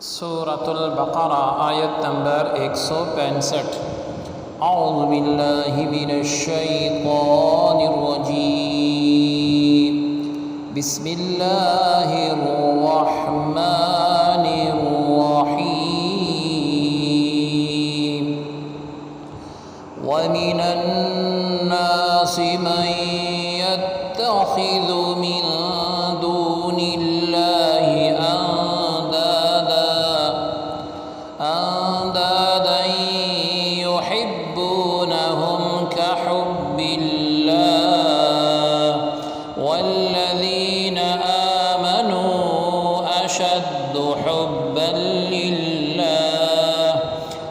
سورۃ البقرہ آیت نمبر 165۔ اعوذ باللہ من الشیطان الرجیم، بسم اللہ الرحمن الرحیم۔ ومن الناس من يتخذ من دون اللہ أندادا يحبونهم كحب الله والذين آمنوا أشد حبا لله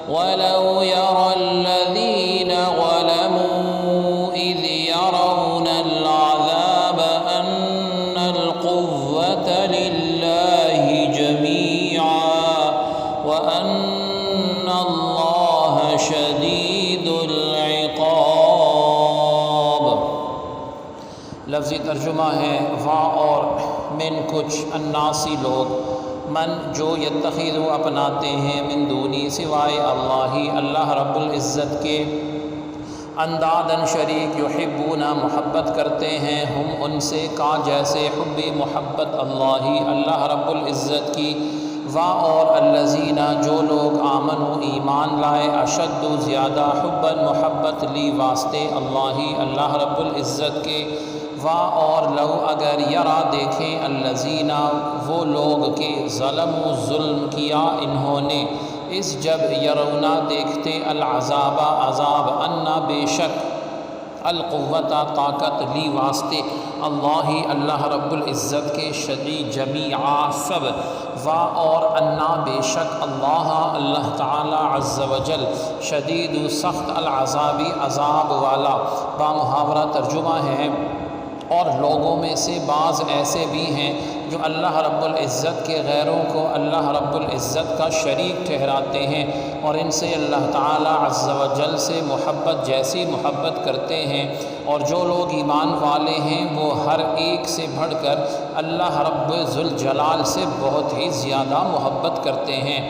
ولو يرى الذين ظلموا إذ يرون العذاب أن القوة لله جميعا وَأَنَّ اللَّهَ شَدِيدُ الْعِقَابِ۔ لفظی ترجمہ ہے وا اور من کچھ الناسی لوگ، من جو یتخذو اپناتے ہیں من دونی سوائے اللہ رب العزت کے، اندادن شریک یحبونا محبت کرتے ہیں، ہم ان سے کا جیسے حب محبت اللہ رب العزت کی، وا اور الذین جو لوگ آمنوا ایمان لائے، اشد زیادہ حبا محبت لی واسطے اللہ رب العزت کے، وا اور لو اگر یرا دیکھیں الذین وہ لوگ کے ظلموا ظلم کیا انہوں نے، اس جب یرونا دیکھتے العذاب عذاب، انا بے شک القوت طاقت لی واسطے اللہ رب العزت کے، شدید جمیعا سب، وا اور انا بے شک اللہ تعالی عز و جل، شدید سخت العذابی عذاب والا۔ با محاورہ ترجمہ ہے اور لوگوں میں سے بعض ایسے بھی ہیں جو اللہ رب العزت کے غیروں کو اللہ رب العزت کا شریک ٹھہراتے ہیں اور ان سے اللہ تعالی عز و جل سے محبت جیسی محبت کرتے ہیں، اور جو لوگ ایمان والے ہیں وہ ہر ایک سے بڑھ کر اللہ رب ذوالجلال سے بہت ہی زیادہ محبت کرتے ہیں۔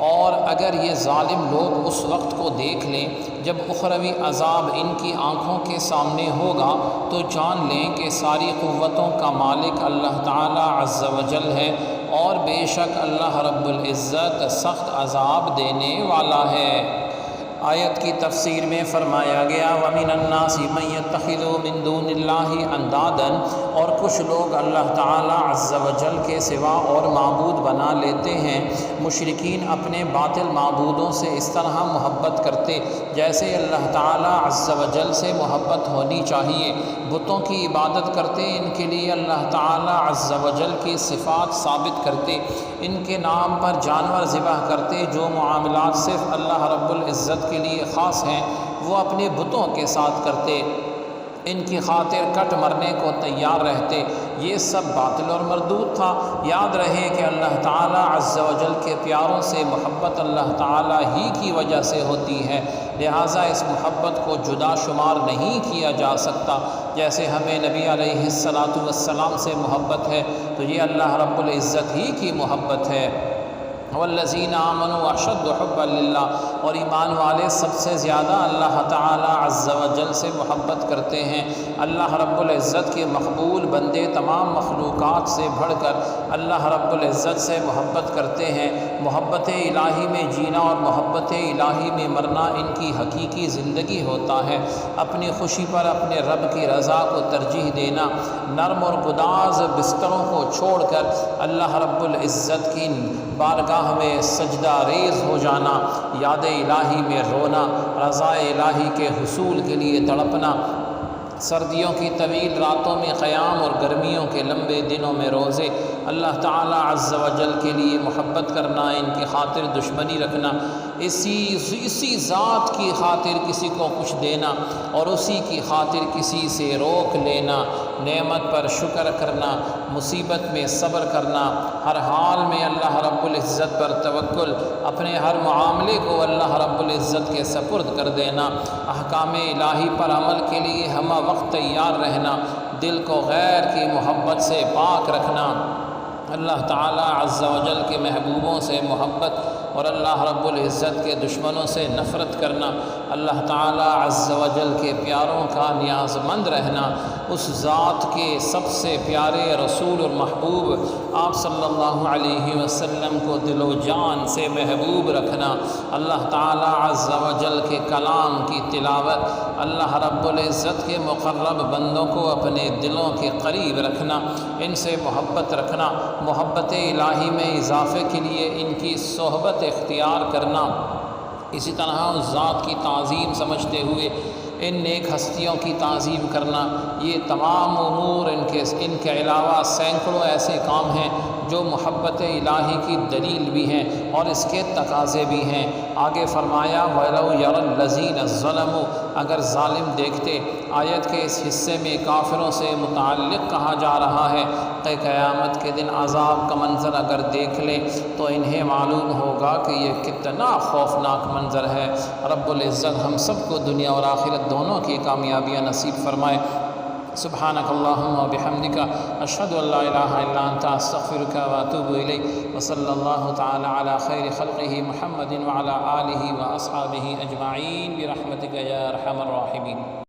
اور اگر یہ ظالم لوگ اس وقت کو دیکھ لیں جب اخروی عذاب ان کی آنکھوں کے سامنے ہوگا تو جان لیں کہ ساری قوتوں کا مالک اللہ تعالی عز و جل ہے، اور بے شک اللہ رب العزت سخت عذاب دینے والا ہے۔ آیت کی تفسیر میں فرمایا گیا وَمِنَ النَّاسِ مَن يَتَّخِذُ مِن دُونِ اللَّهِ أَندَادًا، اور کچھ لوگ اللہ تعالی عز و جل کے سوا اور معبود بنا لیتے ہیں۔ مشرکین اپنے باطل معبودوں سے اس طرح محبت کرتے جیسے اللہ تعالی عز و جل سے محبت ہونی چاہیے، بتوں کی عبادت کرتے، ان کے لیے اللہ تعالی عز و جل کی صفات ثابت کرتے، ان کے نام پر جانور ذبح کرتے، جو معاملات صرف اللہ رب العزت کے لیے خاص ہیں وہ اپنے بتوں کے ساتھ کرتے، ان کی خاطر کٹ مرنے کو تیار رہتے۔ یہ سب باطل اور مردود تھا۔ یاد رہے کہ اللہ تعالی عز و جل کے پیاروں سے محبت اللہ تعالی ہی کی وجہ سے ہوتی ہے، لہٰذا اس محبت کو جدا شمار نہیں کیا جا سکتا۔ جیسے ہمیں نبی علیہ السلام سے محبت ہے تو یہ اللہ رب العزت ہی کی محبت ہے۔ والذین آمنوا اشد حبا للہ، اور ایمان والے سب سے زیادہ اللہ تعالی عز و جل سے محبت کرتے ہیں۔ اللہ رب العزت کے مقبول بندے تمام مخلوقات سے بڑھ کر اللہ رب العزت سے محبت کرتے ہیں۔ محبت الہی میں جینا اور محبت الہی میں مرنا ان کی حقیقی زندگی ہوتا ہے۔ اپنی خوشی پر اپنے رب کی رضا کو ترجیح دینا، نرم اور گداز بستروں کو چھوڑ کر اللہ رب العزت کی بارگاہ میں سجدہ ریز ہو جانا، یاد الہی میں رونا، رضا الہی کے حصول کے لیے تڑپنا، سردیوں کی طویل راتوں میں قیام اور گرمیوں کے لمبے دنوں میں روزے، اللہ تعالی عز و جل کے لیے محبت کرنا، ان کی خاطر دشمنی رکھنا، اسی ذات کی خاطر کسی کو کچھ دینا اور اسی کی خاطر کسی سے روک لینا، نعمت پر شکر کرنا، مصیبت میں صبر کرنا، ہر حال میں اللہ رب العزت پر توکل، اپنے ہر معاملے کو اللہ رب العزت کے سپرد کر دینا، احکام الہی پر عمل کے لیے ہمہ وقت تیار رہنا، دل کو غیر کی محبت سے پاک رکھنا، اللہ تعالیٰ عز و جل کے محبوبوں سے محبت اور اللہ رب العزت کے دشمنوں سے نفرت کرنا، اللہ تعالیٰ عز و جل کے پیاروں کا نیاز مند رہنا، اس ذات کے سب سے پیارے رسول اور محبوب آپ صلی اللہ علیہ وسلم کو دل و جان سے محبوب رکھنا، اللہ تعالیٰ عز و جل کے کلام کی تلاوت، اللہ رب العزت کے مقرب بندوں کو اپنے دلوں کے قریب رکھنا، ان سے محبت رکھنا، محبت الہی میں اضافے کے لیے ان کی صحبت اختیار کرنا، اسی طرح اس ذات کی تعظیم سمجھتے ہوئے ان نیک ہستیوں کی تعظیم کرنا، یہ تمام امور ان کے علاوہ سینکڑوں ایسے کام ہیں جو محبت الہی کی دلیل بھی ہیں اور اس کے تقاضے بھی ہیں۔ آگے فرمایا وَلَوْ يَرَى الَّذِينَ ظَلَمُوا، اگر ظالم دیکھتے، آیت کے اس حصے میں کافروں سے متعلق کہا جا رہا ہے کہ قیامت کے دن عذاب کا منظر اگر دیکھ لیں تو انہیں معلوم ہوگا کہ یہ کتنا خوفناک منظر ہے۔ رب العزت ہم سب کو دنیا اور آخرت دونوں کی کامیابیاں نصیب فرمائے۔ سبحانک اللہم و بحمدک، اشہد ان لا الہ الا انت، استغفرک و اتوب الیک، وصلی اللہ تعالی علی خیر خلقہ محمد وعلی آلہ و اصحابہ اجمعین برحمتک یا ارحم الراحمین۔